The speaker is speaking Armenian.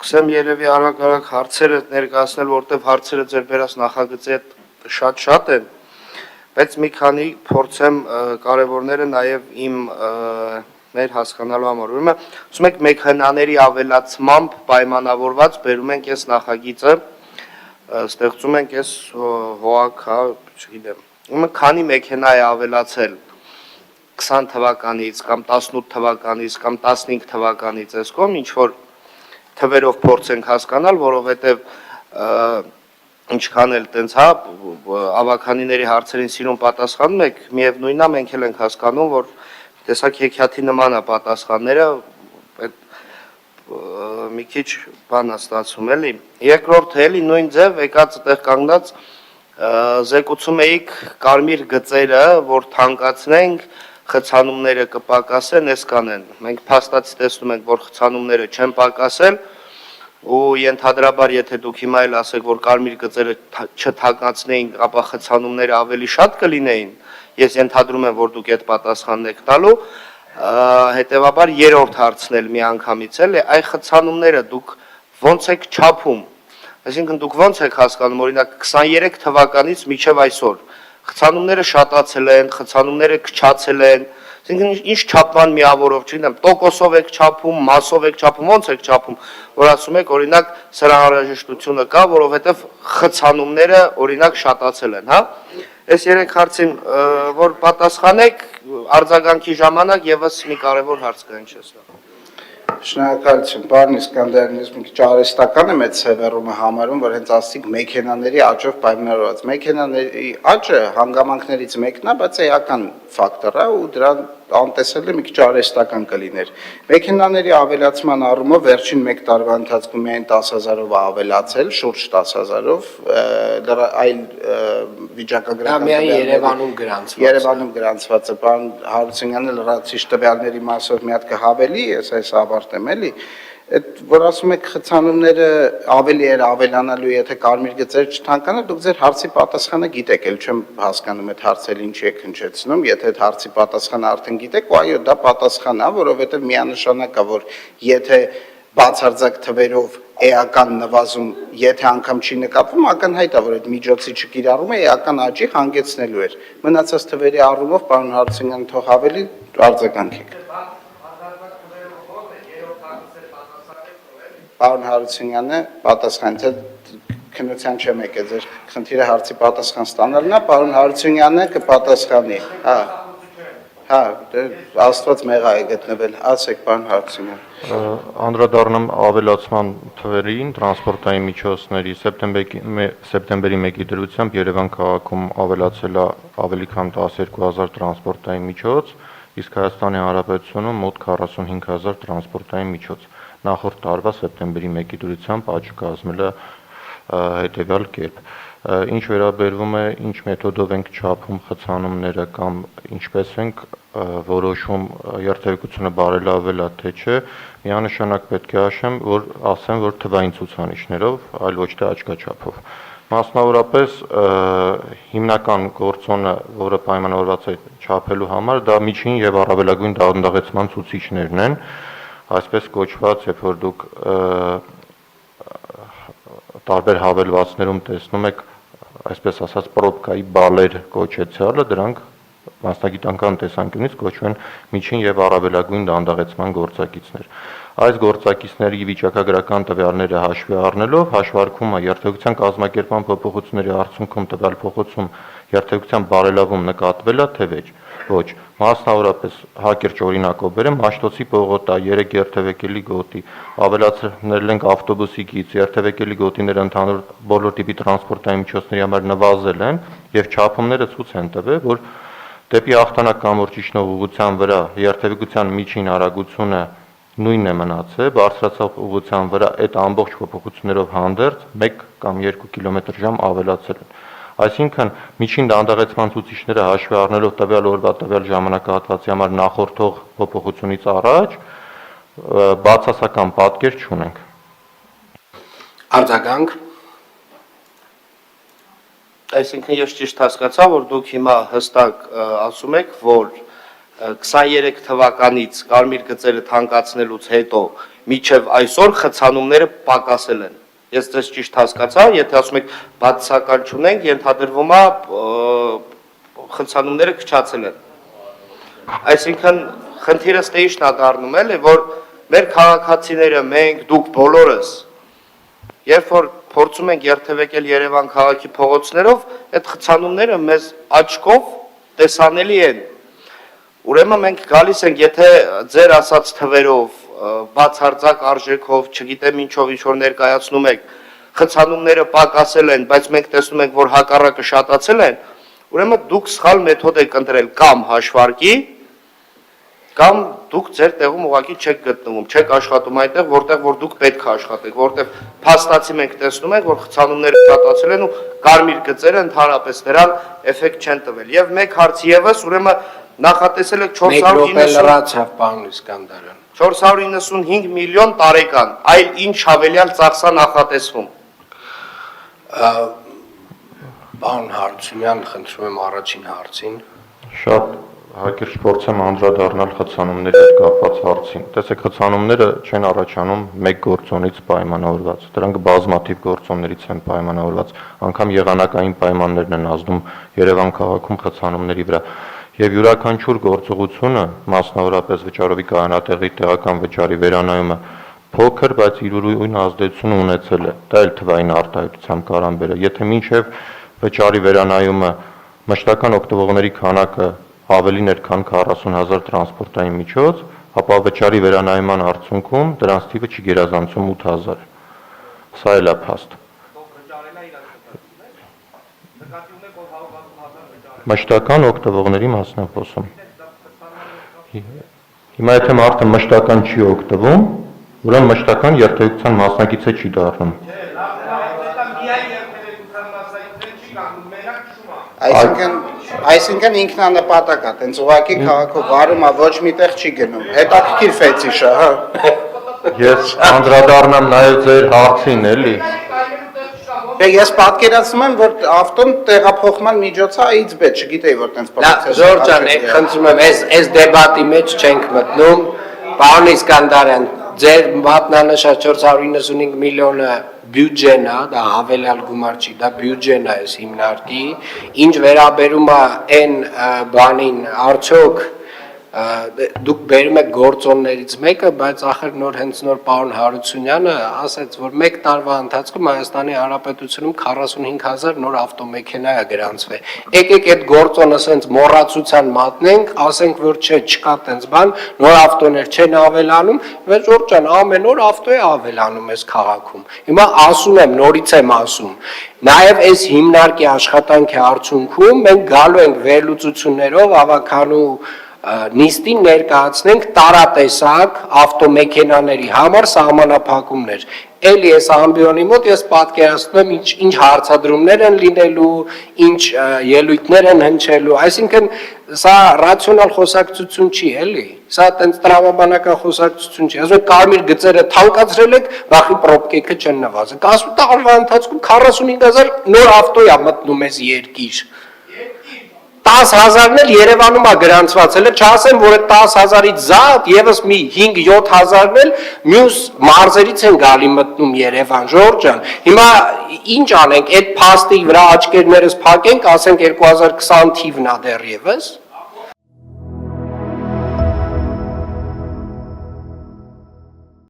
Սկսեմ երևի արագ հարցերը ներկայացնել, որտեղ հարցերը ձեր բերած նախագծի հետ շատ են, բայց մի քանի փորձեմ կարևորները նաև իմ մեր հասկանալու համար։ Ուրեմն, ասում եք մեքենաների ավելացմամբ պայմանավորված բերում ենք այս նախագիծը, ստեղծում ենք այս ՀՕԱԿ, չգիտեմ։ Ուրեմն, քանի մեքենա է ավելացել 20 թվականից կամ 18 թվականից կամ 15 թվականից այս կողմ, ինչ որ թվերով փորձենք հասկանալ, որովհետև ինչքան էլ տենց ավականիների հարցերին սիրուն պատասխանում եք, միևնույնն է մենք էլ ենք հասկանում, որ տեսակ հեքիաթի նման է պատասխանները, մի քիչ բան է ստացվում էլի։ Երկրորդը էլի նույն ձև եկած այդտեղ կանգնած զեկուցում էիք կարմիր գծերը, որ թանկացնենք, խցանումները կպակասեն, այս կանեն։ Մենք փաստացի տեսնում ենք, որ խցանումները չեն պակասել, ու ենթադրաբար, եթե դուք հիմա էլ ասեք, որ կարմիր գծերը չթանկացնեին, ապա խցանումները ավելի շատ կլինեին, ես ենթադրում եմ, որ դուք այդ պատասխանն եք տալու, հետևաբար երրորդ հարցն էլ մի անգամից էլ է, այ խցանումները դուք ոնց եք չափում, այսինքն դուք ոնց եք հասկանում, օրինակ 23 թվականից մինչև այսօր, խցանումները շատացել են, խցանումները քչացել են, այսինքն ինչ չափման միավորով, չգիտեմ, տոկոսով եք չափում, մասով եք չափում, ոնց եք չափում, որ ասում եք, օրինակ, սրա անհրաժեշտությունը կա, որովհետև խցանումները, օրինակ, շատացել են, հա։ Այս երեք հարցին, որ պատասխանեք, արձագանքի ժամանակ եւս մի կարևոր հարց կա, ինչ ես տա։ Շնորհակալություն, պարոն Իսկանդարյան, ես մի քիչ արհեստական եմ այդ սևեռումը համարում, որ հենց ասիկ մեքենաների աճով պայմանավորված։ Մեքենաների աճը հանգամանքներից մեկն է, բայց էական ֆակտոր է ու դրան անտեսելը մի քիչ արհեստական կլիներ։ Մեքենաների ավելացման առումով վերջին 1 տարվա ընթացքում միայն 10,000-ով ավելացել, շուրջ 10,000-ով, այլ վիճակագրական Երևանում գրանցված է, պարոն Հարությունյանը լրացիչ տվյալների մասով մի հատ կհավելի, ես այս ավարտեմ էլի, որ ասում եք խցանումները ավելի էր ավելանալու, եթե կարմիր գծերը չթանկանա, դուք ձեր հարցի պատասխանը գիտեք, էլ չեմ հասկանում այդ հարցերը ինչի եք հնչեցնում, եթե այդ հարցի պատասխանը արդեն գիտեք, ու այո, դա պատասխան է, որովհետև միանշանակ է, որ եթե բացարձակ թվերով էական նվազում, եթե անգամ չի նկատվում, ակնհայտ է, որ այդ միջոցի չկիրառումը էական աճի հանգեցնելու էր։ Մնացած թվերի առումով, պարոն Հարությունյան, թող ավելի արձագանքեք։ Պարոն Հարությունյանը պատասխան, թե քննության չեմ եկել, ձեր խնդիրը հարցի պատասխան ստանալն է, պարոն Հարությունյանը կպատասխանի։ Հա, Աստված մեղա է գտնվել, ասեք, պարոն Հարությունյան։ Անդրադառնամ ավելացման թվերին, տրանսպորտային միջոցների սեպտեմբերի 1-ի դրությամբ Երևան քաղաքում ավելացել է ավելի քան 12,000 տրանսպորտային միջոց, իսկ Հայաստանի Հանրապետությունում մոտ 45,000 տրանսպորտային միջոց։ Նախորդ տարվա սեպտեմբերի 1-ի դրությամբ աճը կազմել է հետևյալ կերպ։ Ինչ վերաբերվում է, ինչ մեթոդով ենք չափում խցանումները կամ ինչպես ենք որոշում երթևեկությունը բարելավել է թե չէ, միանշանակ պետք է ասեմ, որ թվային ցուցանիշներով, այլ ոչ թե աչքաչափով։ Մասնավորապես հիմնական գործոնը, որը պայմանավորված է չափելու համար, դա միջին եւ առավելագույն դանդաղեցման ցուցիչներն են, այսպես կոչված, երբ որ դուք տարբեր հավելվածներում տեսնում եք, այսպես ասած, պրոբկայի բալեր կոչեցյալը, դրանք մասնագիտական տեսանկյունից կոչվում են միջին եւ առավելագույն դանդաղեցման գործակիցներ։ Այս գործակիցների վիճակագրական տվյալները հաշվի առնելով հաշվարկվում է երթևեկության կազմակերպման փոփոխությունների արդյունքում տվյալ փոխոցում երթևեկության բարելավում նկատվել է թե ոչ։ Մասնավորապես հակիրճ օրինակով բերեմ, Մաշտոցի պողոտա 3 երթևեկելի գոտի ավելացնել ենք ավտոբուսի գիծ, երթևեկելի գոտիները ընդհանուր բոլոր տիպի տրանսպորտային միջոցների համար նվազել են եւ չափումները ցույց են տվել, որ դեպի Ախտանակ կամուրջ իջնող ուղղության վրա երթևեկության միջին արագությունը նույնն է մնացել, բարձրացող ուղղության վրա այդ ամբողջ փոփոխություններով հանդերձ 1 կամ 2 կմ/ժ ավելացել են։ Այսինքն միջին դանդաղեցման ցուցիչները հաշվի առնելով տվյալ օրվա տվյալ ժամանակահատվածի համար նախորդող փոփոխությունից առաջ բացասական պատկեր չունենք։ Արձագանք։ Այսինքն ես ճիշտ հասկացա, որ դուք հիմա հստակ ասում եք, որ 23 թվականից կարմիր գծերը թանկացնելուց հետո մինչև այսօր խցանումները պակասել են։ Ես ձեզ ճիշտ հասկացա, եթե ասում եք բացասական չունենք, ենթադրվում է խցանումները քչացել են։ Այսինքն խնդիրը ստեյիշն է դառնում էլի, որ մեր քաղաքացիները, մենք, դուք բոլորս, երբ որ փորձում ենք երթևեկել Երևան քաղաքի փողոցներով, այդ խցանումները մեզ աչքով տեսանելի են։ Ուրեմն մենք գալիս ենք, եթե ձեր ասած թվերով, բացարձակ արժեքով, չգիտեմ ինչով ինչ որ ներկայացնում եք, խցանումները պակասել են, բայց մենք տեսնում ենք, որ հակառակը շատացել են, ուրեմն դուք սխալ մեթոդ եք ընտրել կամ հաշվարկի, կամ դուք ձեր տեղում ուղղակի չեք գտնվում, չեք աշխատում այնտեղ, որտեղ որ դուք պետք է աշխատեք, որտեղ փաստացի մենք տեսնում ենք, որ խցանումները շատացել են ու կարմիր գծերը ընդհանրապես դրան էֆեկտ չեն տվել։ Եվ մեկ հարց եւս, ուրեմն նախատեսել եք 495 միլիոն տարեկան, այլ ինչ հավելյալ ծախսա նախատեսվում։ Պարոն Հարությունյան, խնդրում եմ առաջին հարցին։ Շատ հակիրճ փորձեմ անդրադառնալ խցանումների հետ կապված հարցին։ Տեսեք, խցանումները չեն առաջանում մեկ գործոնից պայմանավորված։ Դրանք բազմաթիվ գործոններից են պայմանավորված։ Անգամ եղանակային պայմաններն են ազդում Երևան քաղաքում խցանումների վրա։ Եվ յուրաքանչյուր գործողությունը, մասնավորապես վճարովի կայանատեղի տեղական վճարի վերանայումը, փոքր, բայց իր ուրույն ազդեցություն ունեցել է։ Դա էլ թվային արտահայտությամբ կարան բերել։ Եթե մինչև վճարի վերանայումը մշտական օգտվողների քանակը ավելին էր, քան 40,000 տրանսպորտային միջոց, ապա վճարի վերանայման արդյունքում դրանց թիվը չգերազանցում 8,000։ Սա էլ է փաստ։ Մշտական օգտվողների մասն եմ խոսում։ Հիմա եթե մարդը մշտական չի օգտվում, ուրեմն մշտական երթևեկության մասնակիցը չի դառնում։ Այսինքն ինքնանպատակ է, տենց ուղղակի քաղաքով վարում է, ոչ միտեղ չի գնում։ Հետաքրքիր ֆետիշ է, հա։ Ես անդրադառնամ նաև ձեր հարցին, էլի։ Ես պատկերացնում եմ, որ ավտոն տեղափոխման միջոց է, այից բետ, չգիտեի, որ տենց պրոցես։ Ժորժ ջան, խնդրում եմ, այս դեբատի մեջ չենք մտնում։ Պարոն Իսկանդարյան, ձեր մատնանշած 495 միլիոնը բյուջեն է, դա հավելյալ գումար չի, դա բյուջեն է այս հիմնարկի, ինչ վերաբերում է այն բանին, արդյոք դուք բերում եք գործոններից մեկը, բայց ախր հենց նոր պարոն Հարությունյանը ասաց, որ մեկ տարվա ընթացքում Հայաստանի Հանրապետությունում 45,000 նոր ավտոմեքենա է գրանցվել։ Եկեք այդ գործոնը սենց մոռացության մատնենք, ասենք, որ չկա տենց բան, նոր ավտոներ չեն ավելանում, բայց Ժորժ ջան, ամեն օր ավտո է ավելանում այս քաղաքում։ Հիմա ասում եմ, նորից եմ ասում, նաև այս հիմնարկի աշխատանքի արդյունքում մենք գալու ենք վերլուծություններով ավականու նիստին ներկայացնենք տարատեսակ ավտոմեքենաների համար սահմանափակումներ։ Էլի այս ամբիոնի մոտ ես պատկերացնում եմ ինչ հարցադրումներ են լինելու, ինչ ելույթներ են հնչելու, այսինքն սա ռացիոնալ խոսակցություն չի, էլի։ Սա տենց տրամաբանական խոսակցություն չի։ Ասում եք կարմիր գծերը թանկացրել եք, վախի պրոբկեքը չեն նվազել։ Ասում տարվա ընթացքում 45,000 նոր ավտո է մտնում այս երկիր։ 10,000-ն էլ Երևանում է գրանցված, հələ չասեմ, որ այդ 10,000-ից զատ եւս մի 5-7,000-ն էլ մյուս մարզերից են գալի մտնում Երևան, Ժորժ ջան։ Հիմա ինչ անենք, այդ փաստի վրա աչքերներս փակենք, ասենք 2020 թիվն է դեռևս։